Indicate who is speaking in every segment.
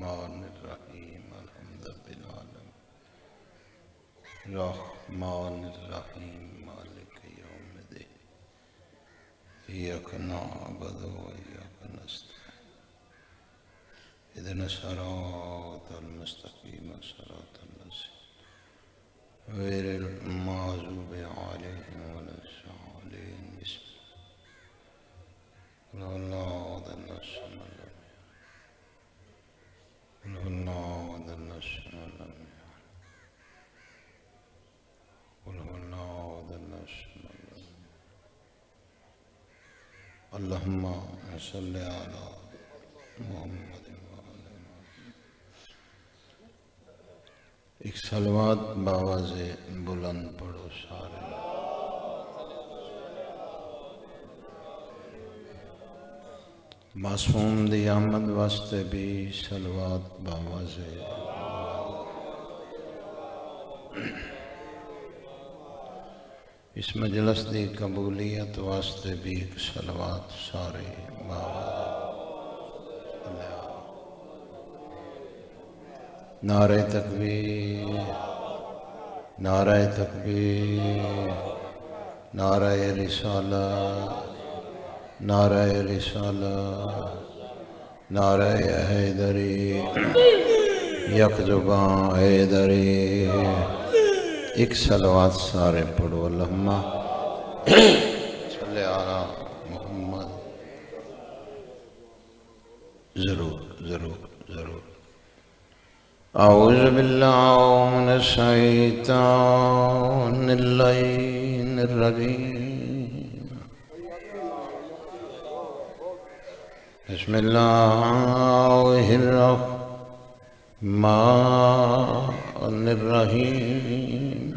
Speaker 1: الرحمن الرحیم الحمد للہ الرحمن الرحیم مالک یوم الدین ایاک نعبد و ایاک نستعین اهدنا الصراط المستقیم صراط الذین غیر المغضوب علیہم ولا الضالین بسم اللہ ضل الصمد اللہم صلی علی محمد ایک صلوات باواز بلند پڑھو سارے معصوم دی آمد واسطے بھی صلوات باواز اس مجلس دی قبولیت واسطے بھی ایک صلوات سارے باواز نعرہ تکبیر نعرہ تکبیر نعرہ رسالت نعرہ رسالت نعرہ حیدری یک زبان حیدری ایک صلوات سارے پڑھو اللہم صلی علی محمد ضرور ضرور ضرور اعوذ باللہ من الشیطان اللعین الرجیم بسم اللہ الرحمن الرحیم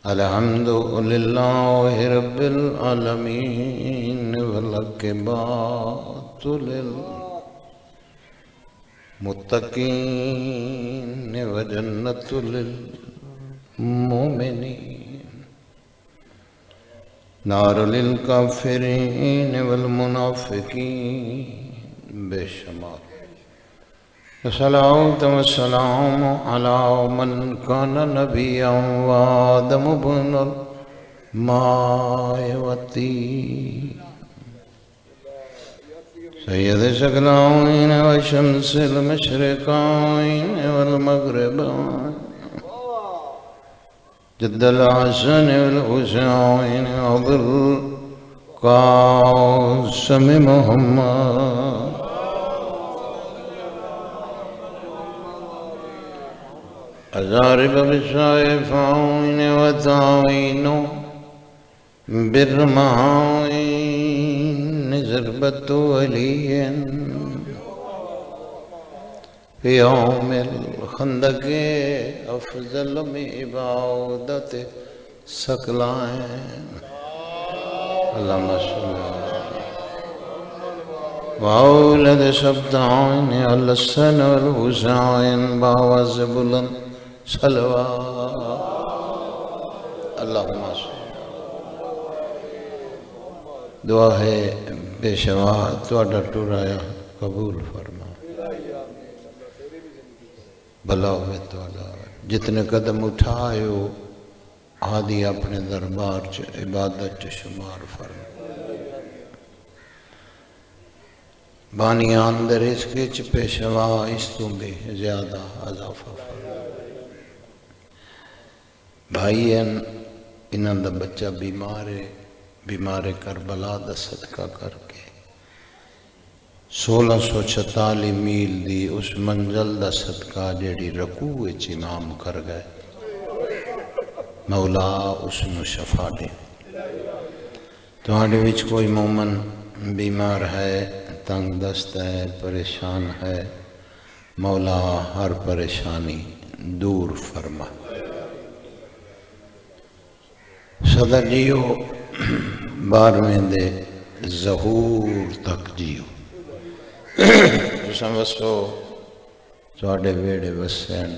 Speaker 1: الحمدللہ رب العالمین والعاقبۃ للمتقین وجنۃ للمؤمنین نار للکافرین والمنافقین بے شمار الصلاۃ والسلام علی من کان نبیا وآدم بن الماء والطین سید ثقلین وشمس المشرقین والمغربین جد الحسن والحسین ابو القاسم محمد أزارب بالشائفين وتعوين بالرمعين زربة ولي في يوم الخندق أفضل من عبادة ثقلين اللهم صل وأولد سبطين على السن والحسين باواز بلند صلوات اللہم صلی دعا ہے پیشوا توڑا ٹورایا قبول فرما بھلا ہوئے توڑا جتنے قدم اٹھائے ہو آدھی اپنے دربار چ عبادت چ شمار فرما بانی اندر اس کے چ پیشوا اس تو بھی زیادہ اضافہ فرما بھائی انہاں دا بچہ بیمار کربلا دا صدقہ کر کے 1646 میل دی اس منزل دا صدقہ جیڑی رکوع وچ امام کر گئے مولا اس نو شفا دے تہاڈے وچ کوئی مومن بیمار ہے تنگ دست ہے پریشان ہے مولا ہر پریشانی دور فرما صدر جیو 12ویں دے ظہور تک جیو تساں وسو تواڈے ویڑے وسین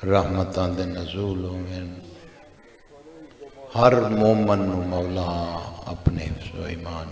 Speaker 1: رحمتاں دے نزول ہوئیں ہر مومن نو مولا اپنے حفظ و ایمان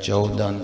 Speaker 1: 14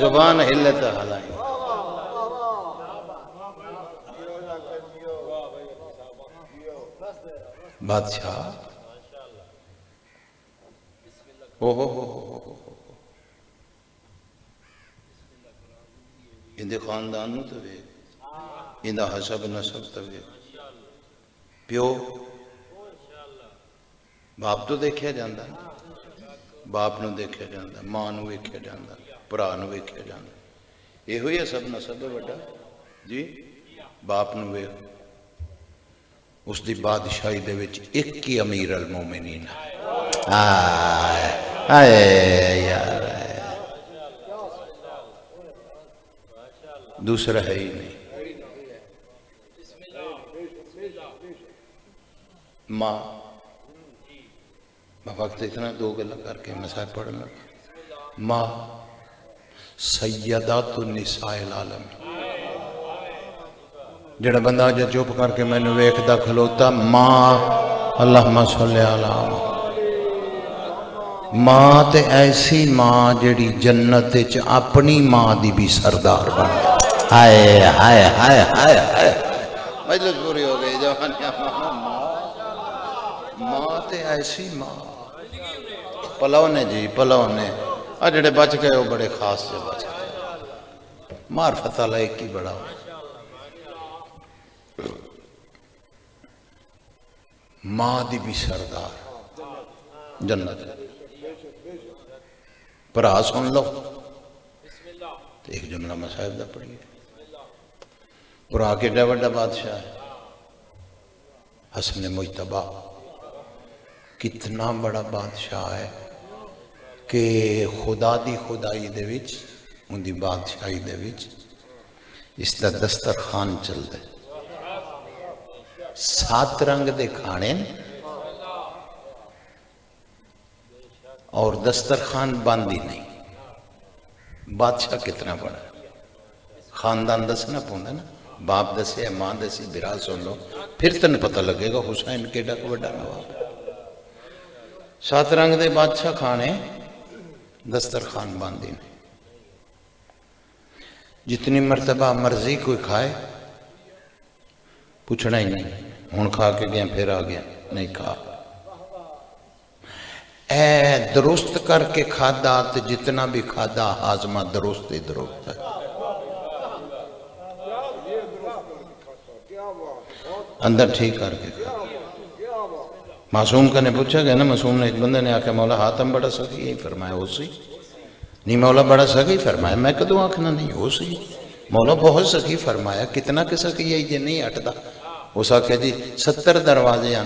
Speaker 1: زبان ہلے تو ہلائیں بادشاہ اندے خاندان نو تو ویک اندہ حسب نسب تو ویک پیو باپ تو دیکھیا جاندہ باپ نو دیکھیا جاندہ ماں نو ویکھیا جاندہ پرا نو ویکھیا جاندہ یہ ہوئی ہے سب نسب بڑا جی باپ نو ویکھ اس دی بادشاہی دے وچ ایک ہی امیر المومنین ہے آئے یار دوسرا ہے ہی نہیں ماں وقت اتنا دو گلہ کر کے مسائل پڑھنا ماں سیدات النساء العالم جڑا بندہ جا چوپ کر کے میں نے ویکھدا کھلوتا ماں اللہم صلی علیہ ماں تے ایسی ماں جڑی جنت چ اپنی ماں دی بھی سردار بن ہائے ہائے ہائے ہائے ہائے مجلس پوری ہو گئی جوانیاں ماں تے ایسی ماں پلونے جی پلونے جڑے بچ گئے وہ بڑے خاص سے بچ گئے معرفت اللہ ایک ہی بڑا ماں دی بھی سردار جنت پرا سن لو ایک جملہ مصاحب دا پڑھیے پرا کے ڈیوڈا بادشاہ ہے حسن مجتبہ کتنا بڑا بادشاہ ہے کہ خدا دی خدائی دے وچ ان دی بادشاہی دے وچ اس دا دسترخوان چل دے 7 رنگ دے کھانے اور دسترخوان باندھی نہیں بادشاہ کتنا بڑا خاندان دسنا پوندا نا باپ دسے ماں دسی برا سن لو پھر تن پتہ لگے گا حسین کیڈا بڑا نواب 7 رنگ دے بادشاہ کھانے دسترخوان باندھی نہیں جتنی مرتبہ مرضی کوئی کھائے پوچھنا ہی نہیں ہون کھا کے گیا پھر آ گیا نہیں کھا اے درست کر کے کھادا تو جتنا بھی کھادا ہاضمہ درست ہی درست ہے اندر ٹھیک کر کے کھا معصوم کا نے پوچھا گیا نا معصوم نے ایک بندے نے آکھا مولا ہاتم بڑا سکی یہی فرمایا ہو سی نہیں مولا بڑا سکی فرمایا میں کدوں آکھنا نہیں ہو سی مولا بہت سکی فرمایا کتنا کہ سکی یہ نہیں ہٹدا اس آکھا جی 70 دروازے ہیں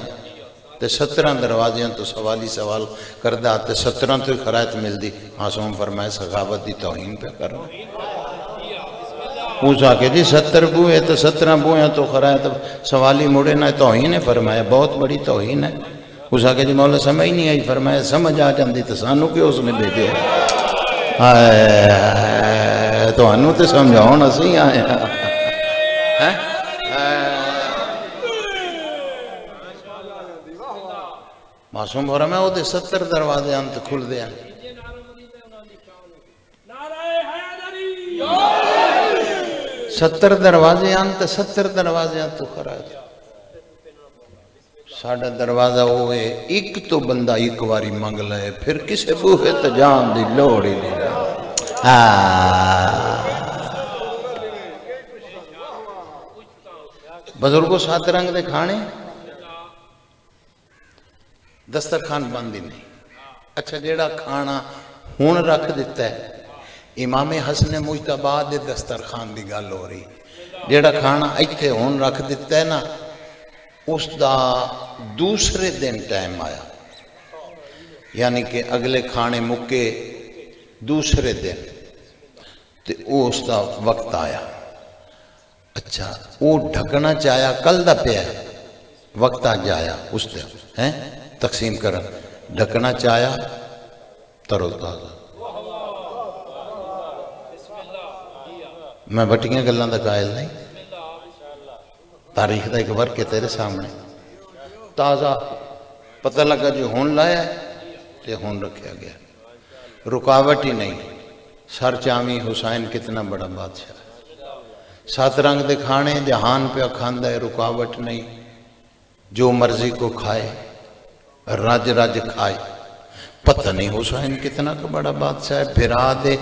Speaker 1: تے 17 دروازے ہیں تو سوالی سوال کردہ تے 17 تو خرائط مل دی معصوم فرمایا سخاوت دی توہین پہ کرنا اس آکھا جی 70 بوئے تو 17 بوئے تو خرائط سوالی مڑے نہ توہین ہے فرمایا بہت بڑی توہین ہے اس آکھا جی مولا سمجھ نہیں آئی فرمایا سمجھ آ جاندی تو سانو کہ اس نے بھیجے تو انو تے سمجھاؤ نہ سی آئے معصوم فرمایا وہ دے 70 دروازے انت کھل دیا 70 دروازے انت 70 دروازے انت خرائط ساڑھا دروازہ ہوئے ایک تو بندہ ایک واری منگ لے پھر کسے بوہے تو جان دی لوڑی نہیں رہا بزرگوں 7 رنگ دے کھانے دسترخوان باندھی نہیں اچھا جیڑا کھانا ہون رکھ دیتا ہے امام حسن مجتبہ دے دسترخوان دی گل ہو رہی جیڑا کھانا ایتھے ہون رکھ دیتا ہے نا اس دا دوسرے دن ٹائم آیا یعنی کہ اگلے کھانے مکے دوسرے دن تے اس دا وقت آیا اچھا وہ ڈھکنا چاہیا کل دا پیا وقت آ جایا اس دے تقسیم کرن ڈھکنا چاہیا ترو تازہ میں بٹیاں گلاں دا قائل نہیں تاریخ دا ایک ورق ہے تیرے سامنے تازہ پتہ لگا جو ہون لایا ہے تے ہون رکھیا گیا رکاوٹ ہی نہیں سر چاویں حسین کتنا بڑا بادشاہ ہے، 7 رنگ دے کھانے جہان پہ کھاندا ہے، رکاوٹ نہیں، جو مرضی کو کھائے، رج رج کھائے۔ پتہ نہیں حسین کتنا کا بڑا بادشاہ ہے، پھرا دے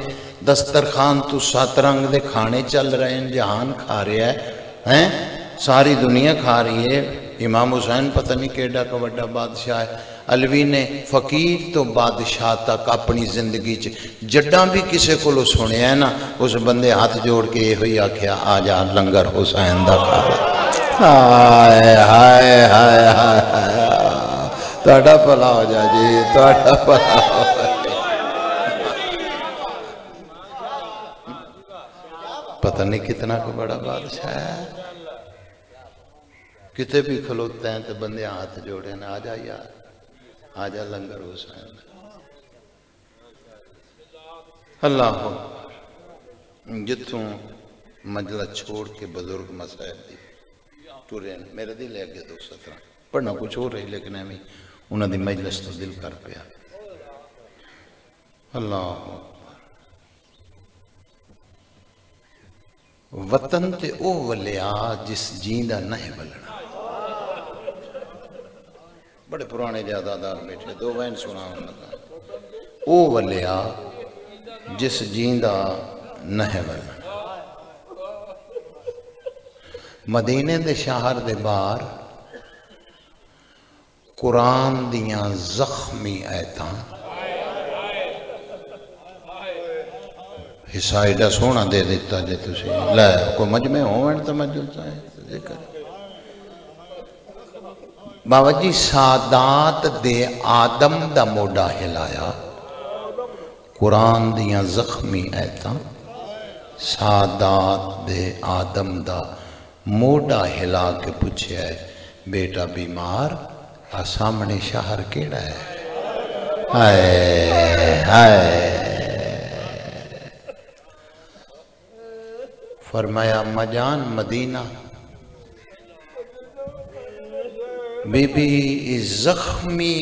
Speaker 1: دسترخوان تو 7 رنگ دے کھانے چل رہے ہیں، جہان کھا رہا ہے، ساری دنیا کھا رہی ہے۔ امام حسین پتہ نہیں کیڑا کا بڑا بادشاہ ہے۔ علوی نے فقیر تو بادشاہ تک اپنی زندگی جڈاں بھی کسے کو لو سنے ہے نا، اس بندے ہاتھ جوڑ کے یہ ہوئی آکھیا آ جا لنگر حسین دا کھا لے۔ ہائے ہائے ہائے ہائے، تہاڈا بھلا ہو جا جی، تہاڈا بھلا ہو جا۔ پتہ نہیں کتنا کو بڑا بادشاہ ہے، کتے بھی کھلوتے ہیں تو بندے ہاتھ جوڑے نا، آ جا یار، آ جا لنگر حسین۔ اللہ اکبر، جتوں مجلس چھوڑ کے بزرگ مسائل دی ٹورے میرے دل ہے کہ 217 پڑھنا کچھ ہو رہی، لیکن ہمیں انہوں دی مجلس تو دل کر پیا۔ اللہ اکبر، وطن تے او ولیا جس جیندہ نہیں ولنا۔ بڑے پرانے جادادار بیٹھے، 2 وین سناؤں لگا۔ او ولیا جس جیندہ نہیں ولنا۔ مدینے دے شہر دے باہر قرآن دیاں زخمی آیتاں، حصہ ایڈا سونا دے دیتا جے تسی لے کو مجمع ہوئن تو مجلس آئے ذکر۔ بابا جی سادات دے آدم دا موڈا ہلایا، قرآن دیاں زخمی آیتاں، سادات دے آدم دا موڈا ہلا کے پوچھے ہے بیٹا بیمار آ سامنے شہر کیڑا ہے؟ ہائے ہائے، فرمایا مجان مدینہ، بی بی زخمی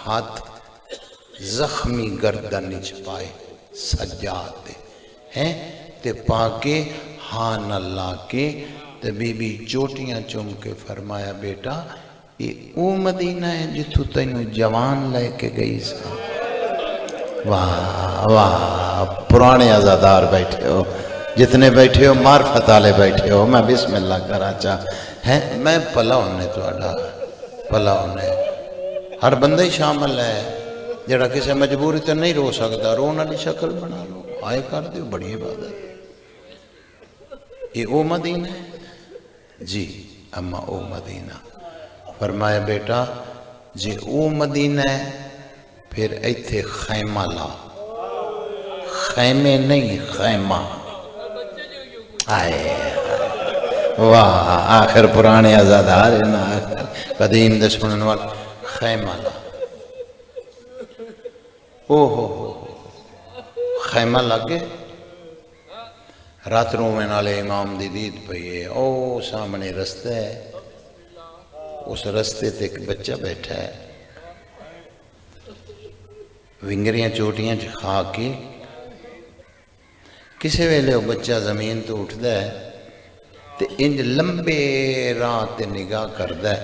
Speaker 1: ہاتھ زخمی گردن نچ پائے سجاد دے ہیں تے پاکے ہاں اللہ کے، تے بی بی چوٹیاں چوم کے فرمایا بیٹا یہ او مدینہ ہے جتھو تینوں جوان لے کے گئی سا۔ واہ واہ، پرانے عزادار بیٹھے ہو، جتنے بیٹھے ہو معرفت والے بیٹھے ہو، میں بسم اللہ کرا چاہ ہے، میں پلا ہونے تو اڈا پلا ہونے، ہر بندہ ہی شامل ہے، جڑا کسی مجبوری تو نہیں رو سکتا، رون والی شکل بنا لو، آئے کر دیو، بڑی عبادت۔ یہ او مدینہ ہے؟ جی اما او مدینہ۔ فرمایا بیٹا جی او مدینہ ہے پھر ایتھے خیمہ لا، خیمے نہیں خیمہ۔ آئے واہ، آخر پرانے عزادار ہیں نا، قدیم دے سنن والا، خیمہ لا۔ او ہو خیمہ لگے، رات رومن والے امام دی دید پئیے، او سامنے رستہ ہے، اس رستے تے ایک بچہ بیٹھا ہے، ونگریاں چوٹیاں کھا کے، کسے ویلے وہ بچہ زمین تو اٹھدا ہے تے انج لمبے راہ تے نگاہ کردا ہے،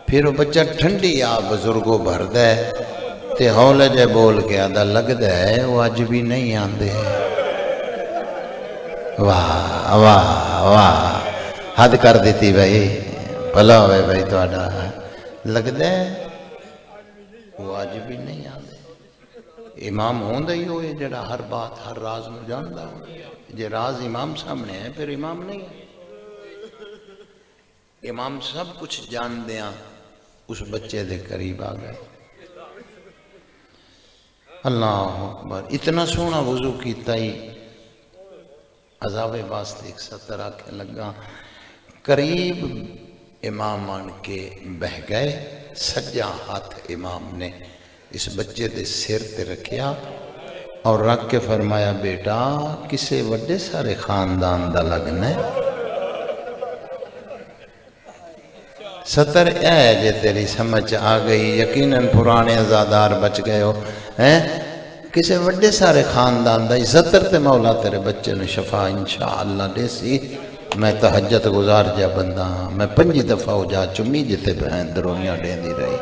Speaker 1: پھر وہ بچہ ٹھنڈی آ بزرگوں بھردا ہے تے ہولے جے بول کے آدھا لگدا ہے وہ اج بھی نہیں آندے۔ واہ واہ واہ، حد کر دیتی بھائی، بھلا ہوئے بھائی تہاڈا، لگدا ہے وہ اج بھی نہیں آندے۔ امام ہوندا ہی ہوئے جڑا ہر بات ہر راز نو جاندا ہو، جے راز امام سامنے ہے پھر امام نہیں ہے۔ امام سب کچھ جان دیاں اس بچے دے قریب آ گئے۔ اللہ اکبر، اتنا سونا وضو کیتا ہی عذاب واسطے ایک سطر آکھے لگا، قریب امام آن کے بہ گئے، سجا ہاتھ امام نے اس بچے دے سر تے رکھیا اور رکھ کے فرمایا بیٹا کسے وڈے سارے خاندان دا لگنا ہے، سطر اے جے تیری سمجھ آ گئی، یقیناً پرانے عزادار بچ گئے ہو، کسی وڈے سارے خاندان دا زتر تے مولا تیرے بچے نے شفا انشاءاللہ دے سی. میں تہجد گزار جا بندہ ہاں. میں 5 دفعہ ہو جا چمی جتے بہن درویاں دین دی رہی.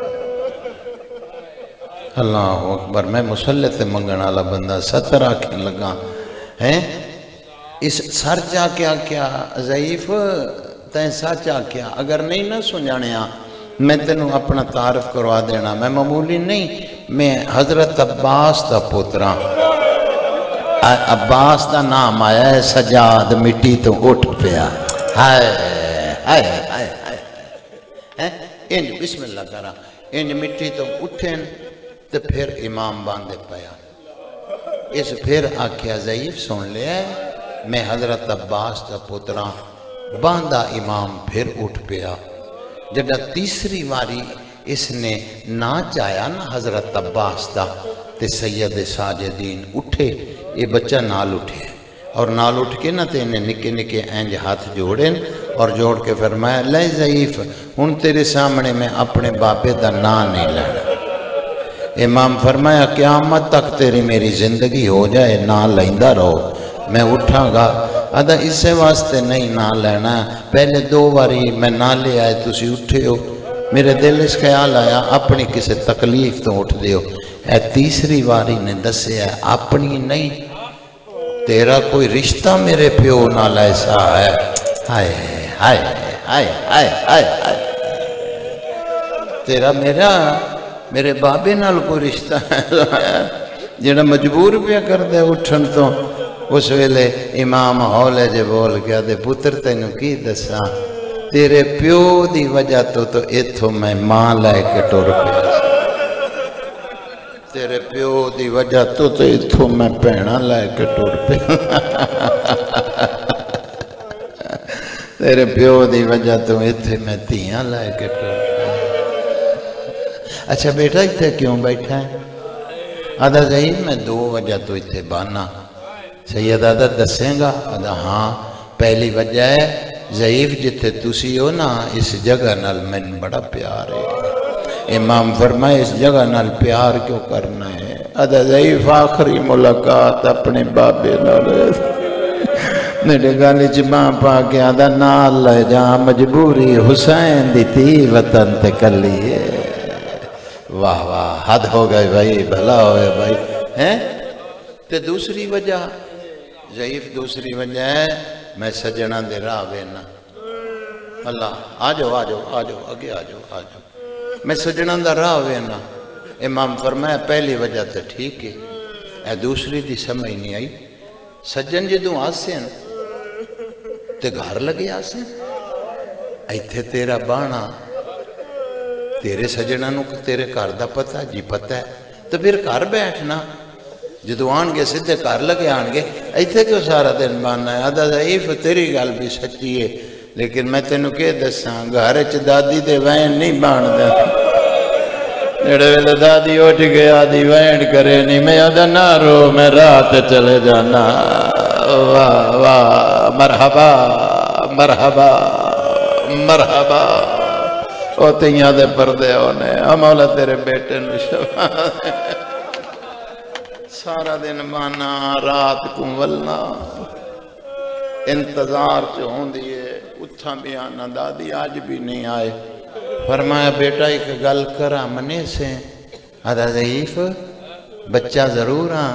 Speaker 1: اللہ اکبر. میں مسلح تے منگن والا بندہ 70 آکھن لگا ہیں اس سر چا کیا کیا ضعیف تین سچا کیا. اگر نہیں نہ سنجھانیا میں تینوں اپنا تعارف کروا دینا. میں معمولی نہیں, میں حضرت عباس دا پوترا. عباس دا نام آیا ہے سجاد مٹی تو اٹھ پیا. ہائے ہائے ہائے ہائے. انج بسم اللہ کرا انج مٹی تو اٹھیں تو پھر امام باندھے پیا. اس پھر آکھیا ضعیف سن لیا میں حضرت عباس دا پوترا. باندھا امام پھر اٹھ پیا. جگہ تیسری واری اس نے نا چایا نا حضرت عباس دا تے سید ساجدین اٹھے. یہ بچہ نال اٹھے اور نال اٹھ کے نا تے انہیں نکے نکے اینج ہاتھ جوڑیں اور جوڑ کے فرمایا لے ضعیف ہن تیرے سامنے میں اپنے باپے دا نا نہیں لینا. امام فرمایا قیامت تک تیری میری زندگی ہو جائے نا لیندہ رہو. میں اٹھاں گا ادا اسے واسطے نہیں نا لینا. پہلے 2 باری میں نا لے آئے تسی اٹھے ہو. میرے دل اس خیال آیا اپنی کسی تکلیف تو اٹھ دیو. اے تیسری باری نے دسے ہے اپنی نہیں تیرا کوئی رشتہ میرے پیو نال ایسا ہے. ہائے ہائے ہائے ہائے ہائے ہائے. تیرا میرے بابے نال کوئی رشتہ ہے جڑا مجبور پیا کر دے اٹھن تو. اس ویلے امام ہولے جے بول گیا دے پتر تینوں کی دسا تیرے پیو دی وجہ تو ایتھوں میں ماں لے کے ٹر پیا. تیرے پیو دی وجہ تو ایتھوں میں پینا لے کے ٹر پیا. تیرے پیو دی وجہ تو ایتھے میں تیاں لے کے ٹر پیا. اچھا بیٹا ایتھے کیوں بیٹھا ہے؟ آدھا ضعیف میں 2 وجہ تو ایتھے بانا. سید آدھا دسیں گا؟ آدھا ہاں. پہلی وجہ ہے ضعیف جتھے تسی ہو نا اس جگہ نال میں بڑا پیار ہے. امام فرمائے اس جگہ نال پیار کیوں کرنا ہے؟ آدھا ضعیف آخری ملاقات اپنے بابے نال میرے گالی ماں پا کے آدھا نال لے جا مجبوری حسین دی تھی وطن تے کلی ہے. واہ واہ حد ہو گئے بھائی بھلا ہوئے بھائی ہیں. تے دوسری وجہ ضعیف دوسری وجہ ہے میں سجنہ دے راہ وینا. اللہ آجو آجو آجو اگے آجو آجو. میں سجنہ دا راہ وینا. امام فرمایا پہلی وجہ تے ٹھیک ہے اے دوسری دی سمجھ نہیں آئی. سجن جدوں آسیں تے گھر لگے آسیں ایتھے تیرا بانا تیرے سجنہ نو تیرے گھر دا پتہ جی پتہ ہے تو پھر گھر بیٹھنا. جدو آن گے سدھے کر لگے آن گے ایتھے کیوں سارا دن باننا ہے. آدھا ضعیف تیری گل بھی سچی ہے لیکن میں تینوں کہ دساں گھر چ دادی دے وین نہیں بان دے. جڑے ویلے دادی اٹھ گیا آدھی وین کرے نہیں میں آدھا نہ رو میں رات چلے جانا. واہ واہ مرحبا مرحبا مرحبا. او تیاں دے پردے ہونے مولا تیرے بیٹے نو شفا سارا دن مانا رات کو ولنا انتظار چون دیئے اتھا بھی آنا دادی آج بھی نہیں آئے. فرمایا بیٹا ایک گل کرا منے سے. آدھا ضعیف بچہ ضرور ہاں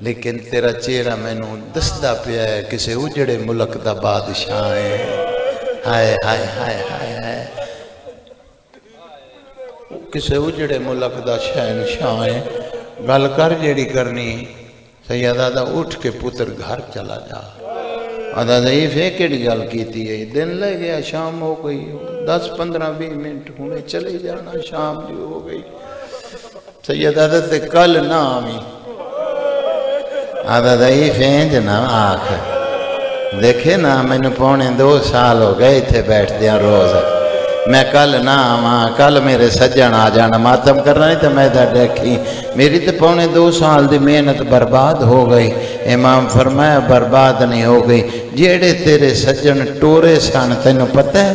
Speaker 1: لیکن تیرا چہرہ میں نو دسدا پیا ہے کسے اجڑے ملک دا بادشاہ ہے. ہائے ہائے ہائے ہائے ہائے. کسے اجڑے ملک دا شہنشاہ ہے. گل کر جیڑی کرنی. سید آدھا اٹھ کے پتر گھر چلا جا. آدھا ضعیف ہے کیڑی گل کیتی ہے دن لے گیا شام ہو گئی 10-15-20 منٹ ہونے چلے جانا شام جو ہو گئی. سید آدھا تے کل نہ آمی. آدھا ضعیف ہے جنا آنکھ دیکھے نا میں نے 2.25 سال ہو گئے تھے بیٹھ دیا روز. میں کل نہ آواں کل میرے سجن آ جانا ماتم کرنا نہیں تو میں ادھر دیکھی میری تو 2.25 سال دی محنت برباد ہو گئی. امام فرمایا برباد نہیں ہو گئی. جیڑے تیرے سجن ٹورے سن تینوں پتہ ہے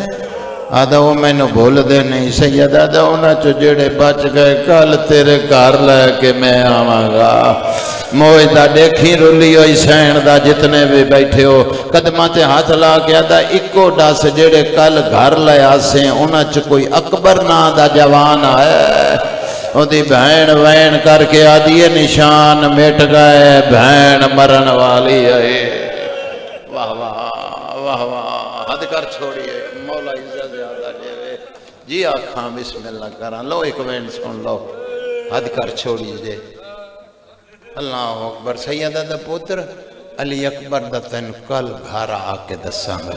Speaker 1: آدھا وہ مینو بھولتے نہیں سید آدھا انہاں چو جڑے بچ گئے کل تیرے گھر لے کے میں آواں گا موئے دا دیکھی رلی ہوئی سین دا جتنے بھی بیٹھے ہو قدمہ تے ہاتھ لا کے آدھا اکو ڈاس جڑے کل گھر لے آسیں انہاں چو کوئی اکبر نا دا جوان آئے وہ دی بہن وین کر کے آدھی نشان مٹ گئے بہن مرن والی ہے واہ واہ واہ واہ حد کر چھوڑیے مولا عزت زیادہ دے جی آکھاں بسم اللہ کراں لو ایک وین سن لو حد کر چھوڑیے اللہ اکبر سیدہ دا پوتر علی اکبر دا تین کل گھر آ کے دساں گا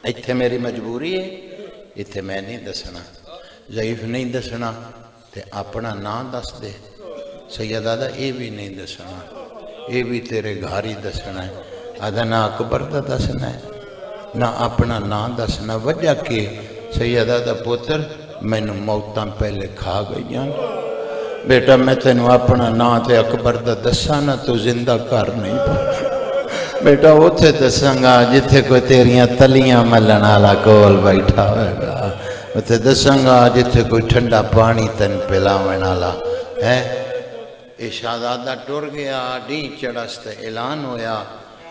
Speaker 1: ایتھے میری مجبوری ہے ایتھے میں نہیں دسنا ضعیف نہیں دسنا تے اپنا نام دس دے سیدہ دا اے بھی نہیں دسنا اے بھی تیرے گھر ہی دسنا ہے آدھا نہ اکبر دا دسنا ہے نہ اپنا نام دسنا وجہ کہ سیدہ دا پوتر میں نے موتاں پہلے کھا گئیاں بیٹا میں تینوں اپنا نام تے اکبر دا دسانا تو زندہ کر نہیں پا بیٹا اتھے دساں گا جتھے کوئی تیریاں تلیاں ملن والا کول بیٹھا ہوئے گا اتھے دساں گا جتھے کوئی ٹھنڈا پانی تن پلاون والا ہے اے شہزادہ ٹر گیا ڈی چڑھستے اعلان ہویا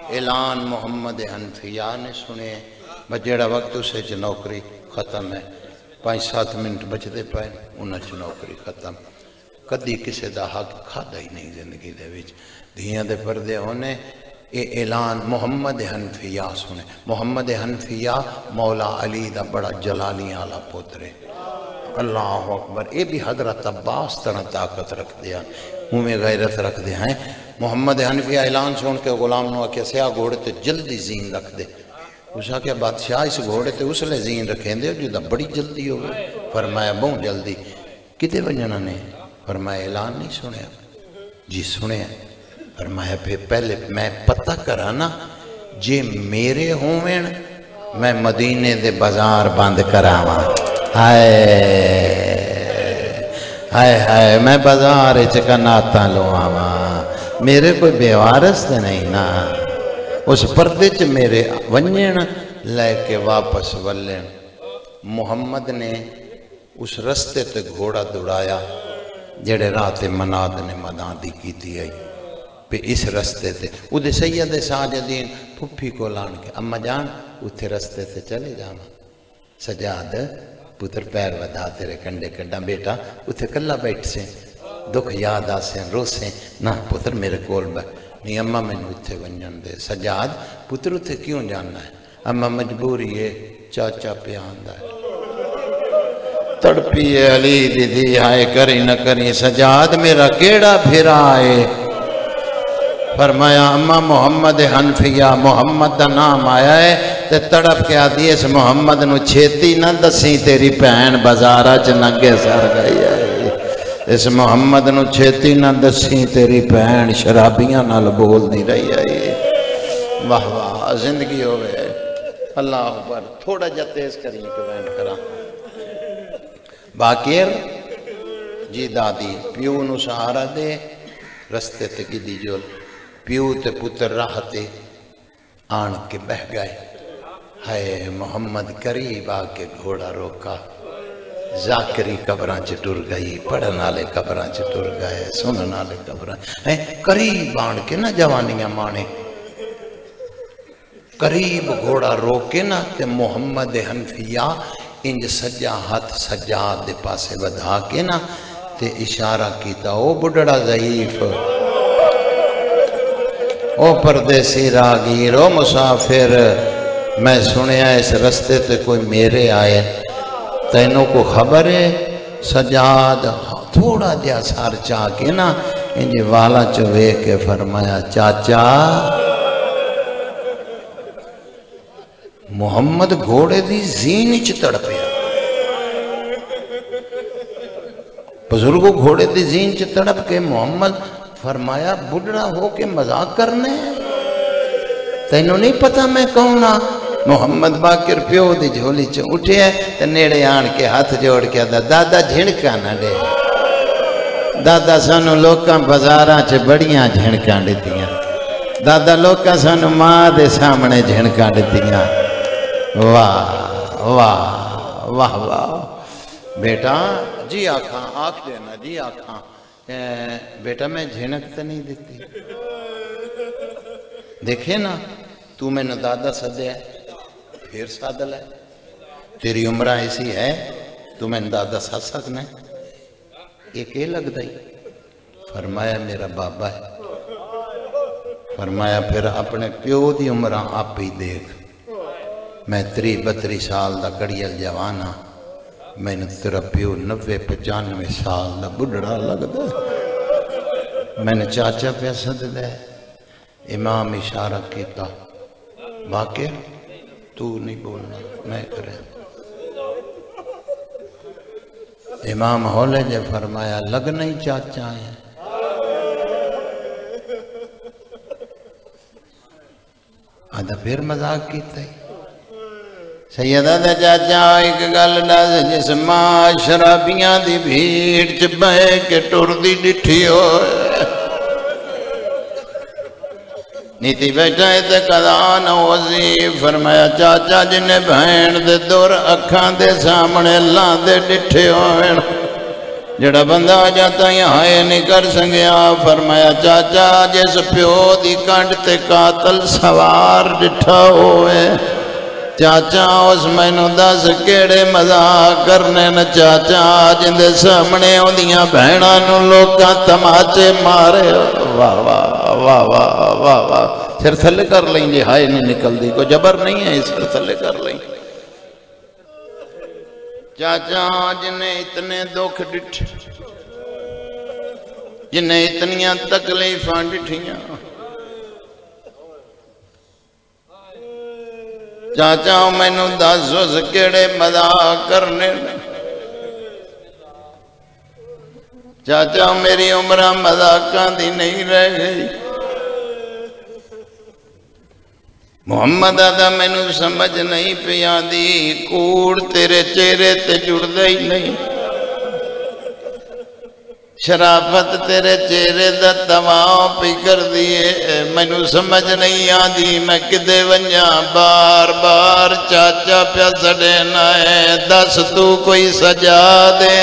Speaker 1: اعلان محمد حنفیہ نے سنے بجیڑا وقت اسے چ نوکری ختم ہے 5-7 منٹ بچتے پائے انہاں چ نوکری ختم کدی کسے دا حق کھادا ہی نہیں زندگی دے وچ دھیاں دے پردے ہونے اے اعلان محمد حنفیہ سنے محمد حنفیہ مولا علی دا بڑا جلالی آلہ پوترے اللہ اکبر اے بھی حضرت عباس طرح طاقت رکھ دیا منہ میں غیرت رکھ دیا ہیں محمد حنفیہ اعلان سن کے غلام نو آکے سیاہ گھوڑے تے جلدی زین رکھ دے اس آکے بادشاہ اس گھوڑے تے اس لئے زین رکھیں دے جو دا بڑی جلدی ہو گئے فرمایا بہن جلدی کتے بجنہ نے فرمایا اعلان نہیں سنے جی سنے فرمایا پھر پہلے میں پتہ کرانا جے میرے ہوئیں میں مدینے دے بازار بند کراواں ہائے میں بازار چکناتا لو آواں میرے کوئی بیوارس تے نہیں نا اس پردے چ میرے ونجن لے کے واپس ولن محمد نے اس رستے تے گھوڑا دوڑایا جڑے رات مناد نے مدادی کی تھی آئی پہ اس رستے تے او دے سید ساجدین پھپھی کو لان کے اما جان اتھے رستے سے چلے جانا سجاد پتر پیر ودا تیرے کنڈے کنڈا بیٹا اتھے کلا بیٹھ سے دکھ یاد آسیں روسیں نہ پتر میرے کول بیٹھ نہیں اما میں نے اتھے ونجن دے سجاد پتر اتھے کیوں جاننا ہے اما مجبوری ہے چاچا پہ آندہ ہے تڑپی علی دیدی آئے کری نہ کری سجاد میرا کیڑا پھر آئے فرمایا اما محمد حنفیہ محمد دا نام آیا ہے تے تڑپ کے آدھی اس محمد نو چھیتی نہ دسی تیری پہن بازارہ چ ننگے سر گئی ہے اس محمد نو چھیتی نہ دسی تیری پہن شرابیاں نال بول دی رہی ہے واہ واہ زندگی ہوئے اللہ اکبر تھوڑا جا تیز کریں کہ وینٹ کرا باقیر جی دادی پیو نو سہارا دے رستے تے کی دی جول پیو تے پتر راہ تے آن کے بہ گئے ہائے محمد قریب آ کے گھوڑا روکا ذاکری قبران چ ٹر گئی پڑھن والے قبران چ ٹر گئے سنن والے قبران قریب آن کے نہ جوانیاں مانے قریب گھوڑا روکے نا تے محمد حنفیہ انج سجا ہاتھ سجاد دے پاسے ودھا کے نا تے اشارہ کیتا او بڑڑا ضعیف او پردیسی راگیر او مسافر میں سنیا اس رستے تے کوئی میرے آئے تینوں کو خبر ہے سجاد تھوڑا جا سار چاہ کے نا انجی والا چوے کے فرمایا چاچا محمد گھوڑے دی زین چ تڑپیا بزرگوں گھوڑے دی زین چ تڑپ کے محمد فرمایا بڑھڑا ہو کے مذاق کرنے تینوں نہیں پتا میں کون ہاں محمد باقر پیو دی جھولی چ اٹھے تے نیڑے آن کے ہاتھ جوڑ کے دادا جھڑکا نہ دے دادا سانو لوکاں بازاراں چ بڑیاں جھڑکاں دتیاں دادا لوکاں سانو ماں دے سامنے جھڑکاں دتیاں واہ واہ واہ واہ بیٹا جی آکھاں آکھ دینا جی آکھاں بیٹا میں جھنک تو نہیں دیتی دیکھے نا تو میں نے دادا سدیا پھر ساد لے تیری عمرہ ایسی ہے تو میں نے دادا سد سکنا یہ کہ لگ دائی فرمایا میرا بابا ہے فرمایا پھر اپنے پیو دی عمرہ آپ ہی دیکھ میں 32 سال دا کڑیل جوانا میں نے تیرا پیو 90-95 سال دا بڑھڑا لگ دا میں نے چاچا پیسہ دے دے امام اشارہ کیتا واقع تو نہیں بولنا میں کرے امام ہولے جے فرمایا لگنا ہی چاچا ہے آدھا پھر مذاق کیتا ہی سیدہ دا چاچا ایک گل دس جس ماں شرابیاں دی بھیڑ چ بہ کے ٹر دی ڈٹھی ہوئے نیتی بیٹھا تے قضا نہ ہوسی فرمایا چاچا جنہیں بہن دے دور اکھاں دے سامنے اللہ دے ڈٹھے ہوئے جڑا بندہ جاتا یہاں نہیں کر سنگیا فرمایا چاچا جس پیو دی کانڈ تے قاتل سوار ڈٹھا ہوئے چاچا اس میں نو دس کیڑے مزاق کرنے نا چاچا جندے سامنے ہوندیاں بہناں نو لوکاں تماچے مارے واہ واہ واہ واہ واہ واہ سر تھلے کر لیں جی ہائے نہیں نکل دی کوئی جبر نہیں ہے سر تھلے کر لیں چاچا جنہیں اتنے دکھ ڈٹھے جنہیں اتنیاں تکلیفاں ڈٹھیاں چاچا میں نو دس اس کیڑے مذاق کرنے چاچا میری عمرہ مذاقاں دی نہیں رہ گئی محمد آدھا میں نو سمجھ نہیں پیا دی کوڑ تیرے چہرے تے جڑ ہی نہیں شرافت تیرے چہرے دا تمام پی کر دیئے میں نو سمجھ نہیں آدھی میں کدے ونجا بار بار چاچا پیا سڑینا ہے دس تو کوئی سجا دے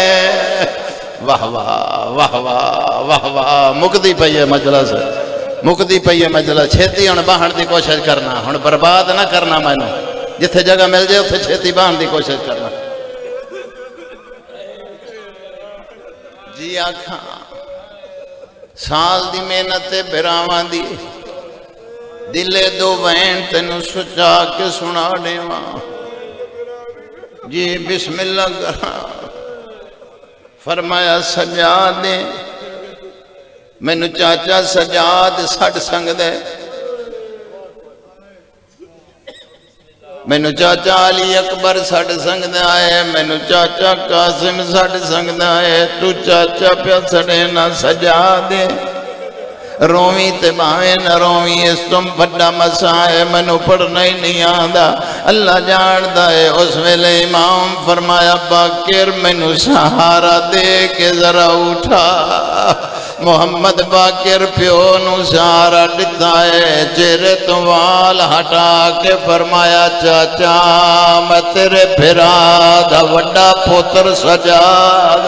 Speaker 1: واہ واہ واہ واہ واہ واہ مکدی پئی ہے مجلس مکدی پئی ہے مجلس چھیتی ہن باہن دی کوشش کرنا ہن برباد نہ کرنا میں نو جتھے جگہ مل جائے اتھے چھیتی باہن دی کوشش کرنا جی آکھاں سال دی محنت بھراواں دی دلے دو وین تینوں سچا کے سنا دیواں جی بسم اللہ کرا فرمایا سجاد دے مینوں چاچا سجاد سٹ سنگ دے مینوں چاچا علی اکبر سٹ سنگ دے آئے مینوں چاچا قاسم سٹ سنگ دے آئے تو چاچا پیا سڑے نہ سجا دے رومی تے باویں نہ رومی اس تم بڑا مسائے مینوں پڑھنا ہی نہیں آندا اللہ جاندا ہے اس ویلے امام فرمایا باقر مینوں سہارا دے کے ذرا اٹھا محمد باقر پیو نو سہارا دتا ہے چہرے تو وال ہٹا کے فرمایا چاچا میں تیرے بھرا دا وڈا پوتر سجاد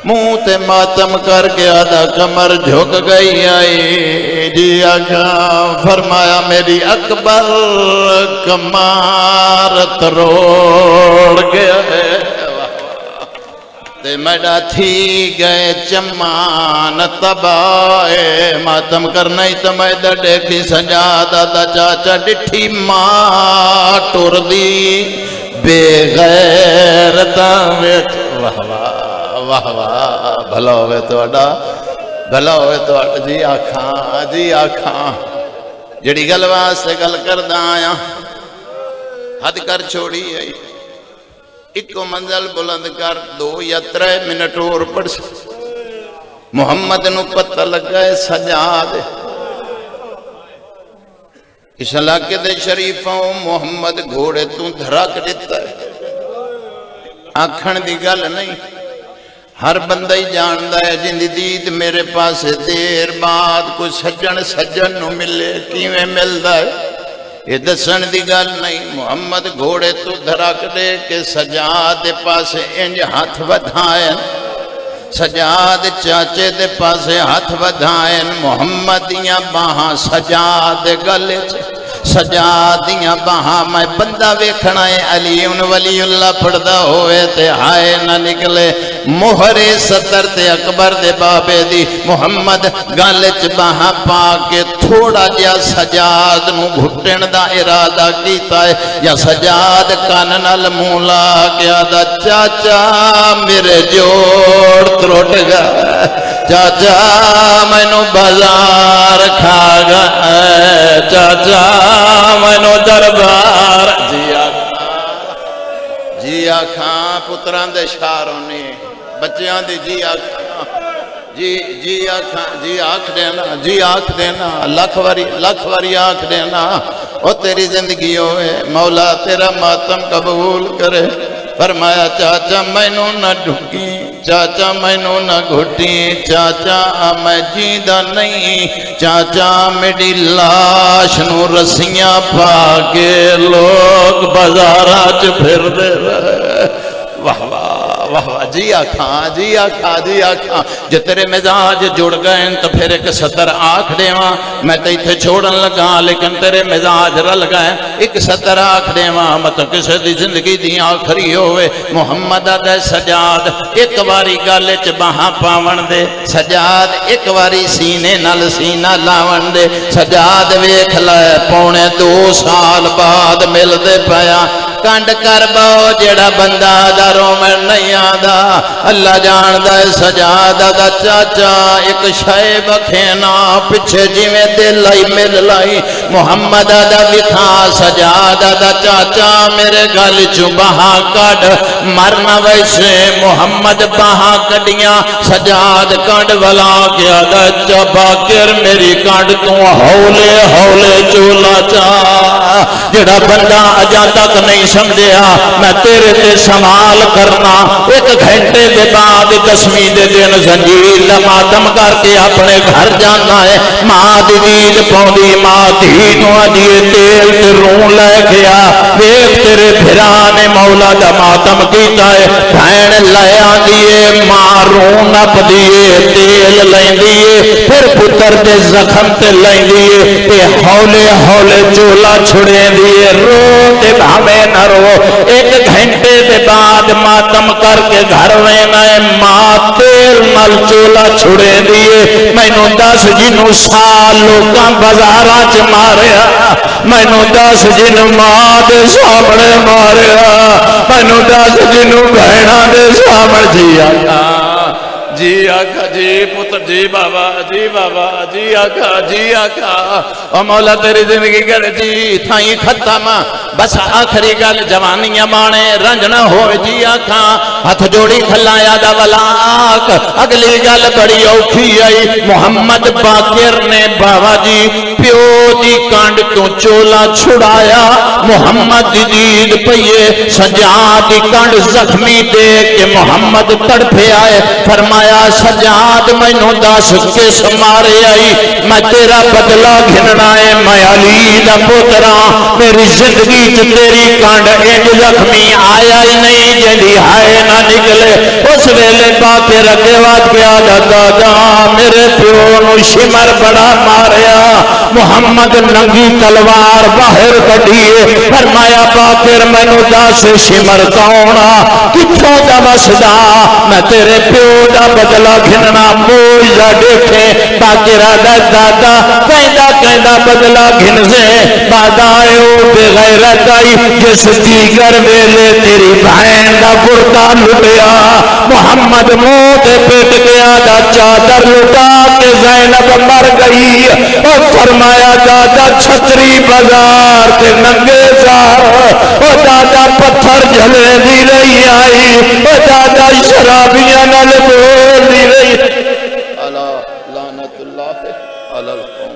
Speaker 1: منہ تے ماتم کر کے آدھا کمر جھک گئی آئی جی آگاں فرمایا میری اکبر کمارت روڑ گیا ہے تے میڈا تھی گئے چمان تبائے ماتم کرنا ہی تو میں ڈے کی سجا دادا چاچا ڈٹھی ماں ٹور دی بے غیرتا ویٹ واہ واہ واہ واہ بھلا ہوئے تو اڈا بھلا ہوئے تو اڈا جی آکھاں جڑی گل واسطے گل کردہ آیا حد کر چھوڑی ہے ایک منزل بلند کر 2 یا 3 منٹ اور پڑھ محمد نو پتہ لگا ہے سجاد اس علاقے دے شریفوں محمد گھوڑے تو دھرک دیتا ہے آکھن دی گل نہیں ہر بندہ ہی جاندہ ہے جن دی دید میرے پاس دیر بعد کوئی سجن نو ملے کیویں ملدا ہے یہ دسن دی گل نہیں، محمد گھوڑے تو دھرک دے کے سجاد دے پاسے انج ہاتھ ودھائیں، سجاد چاچے دے پاسے ہاتھ ودھائیں، محمد دیاں باہاں سجاد دے گلے سجاد دیاں باہاں میں بندہ ویکھنا ہے علی ولی اللہ پڑھدا ہوئے تے ہائے نہ نکلے، مہر ستر تے اکبر دے بابے دی محمد گالچ باہاں پا کے تھوڑا جیا سجاد نو گھٹن دا ارادہ کیتا ہے، یا سجاد کان نال منہ لا گیا دا چاچا میرے جوڑ تروٹ گا، چاچا مینو بازار کھا گا، چاچا مینو دربار جی آکھاں پتران دے شاروں نے بچیاں دی جی آکھاں جی آکھاں جی آکھ دینا جی آکھ دینا لکھ واری آکھ دینا، او تیری زندگی ہوئے مولا تیرا ماتم قبول کرے۔ فرمایا چاچا مینوں نہ ڈھکی، چاچا مینوں نہ گھٹی، چاچا میں جیندہ نہیں، چاچا میری لاش نو رسیاں پا کے لوگ بازاراں چ پھر دے رہے۔ واہ واہ واہ واہ، جی آکھاں جی آکھاں جی آکھاں، جے تیرے مزاج جڑ گئے تو پھر ایک سطر آکھ دیواں، میں تے ایتھے چھوڑن لگا لیکن تیرے مزاج رل گئے، ایک سطر آکھ دیواں مطلب کسے دی زندگی دی آخری ہوئے۔ محمد دے سجاد ایک واری گالے چ باہاں پاون دے، سجاد ایک واری سینے نال سینہ لاون دے، سجاد ویکھ لے پونے 2 سال بعد مل دے پیا، کنڈ کر باؤ جیڑا بندہ دا رومن نہیں آدھا، اللہ جاندہ سجاد دا چاچا ایک شے بکھینا پچھے جی میں دل لائی مل لائی، محمد دا وکھا سجاد دا چاچا میرے گل چو بہا کڈ، مرنا ویسے محمد بہا کڈیاں، سجاد کنڈ ولا گیا دا باکر میری کنڈ تو ہولے ہولے چولا چا، جڑا بندہ اجا تک نہیں سمجھیا میں تیرے تے سوال کرنا، ایک گھنٹے دے بعد 10ویں دے دن زنجیر دا ماتم کر کے اپنے گھر جانا ہے، ماں دی دید پوندی ماں دھی تو اجیے تیل تے رون لے گیا، ویکھ تیرے بھرا نے مولا دا ماتم کیتا ہے، بھین لے آندیے ماں رون اپ دیے تیل لیندیے، پھر پتر دے زخم تے لیندیے تے ہولے ہولے چولا چھڑے دیے، رو تے بھامے نہ رو، ایک گھنٹے دے بعد ماتم کر کے گھر وینا ہے، ماں تیل نال چولا چھڑے دیے، مینوں 10 جنوں سال لوکاں بازاراں چ ماریا، مینوں 10 جنوں ماں دے سامنے ماریا، مینوں 10 جنوں بہناں دے سامنے جی آقا جی پتر جی بابا جی بابا جی آقا جی آقا، او مولا تیری زندگی کر جی تھائیں ختم، بس آخری گل جوانیاں بانے رنج نہ ہو جی آقا، ہاتھ جوڑی کھلایا دا ولاک، اگلی گل بڑی اوکھی آئی، محمد باقر نے بابا جی پیو دی کانڈ تو چولا چھڑایا، محمد دی دید پئیے سجاد دی کانڈ زخمی دے کہ محمد تڑپے آئے، فرمایا سجاد مینوں 10 کس مارے آئی، میں تیرا بدلہ گھننا ہے، میں علی دا پتراں، میری زندگی چ تیری کانڈ انج زخمی آیا ہی نہیں جیندی ہائے نہ نکلے، اس ویلے باقر اگے واد گیا دادا میرے پیو نو شمر بڑا ماریا، محمد ننگی تلوار باہر کڈیے، فرمایا باقر مینوں 10 شمر کونا کتھوں دا وسدا، میں تیرے پیو دا بدلہ گھننا موجہ دیکھے، باقرہ دا دادا کہندہ بدلہ گھن سے بادائیو بے غیرت آئی، جس دیگر ویلے تیری بہن دا برتا لٹیا، محمد موت پیٹ گیا دا چادر لٹا کے زینب مر گئی، اور فرمایا دادا چھتری بازار تے ننگے زار، اور دادا پتھر جھلے دی رہی آئی، اور دادا شرابیاں نل بول دی رہی، اللہ لعنت اللہ علی القوم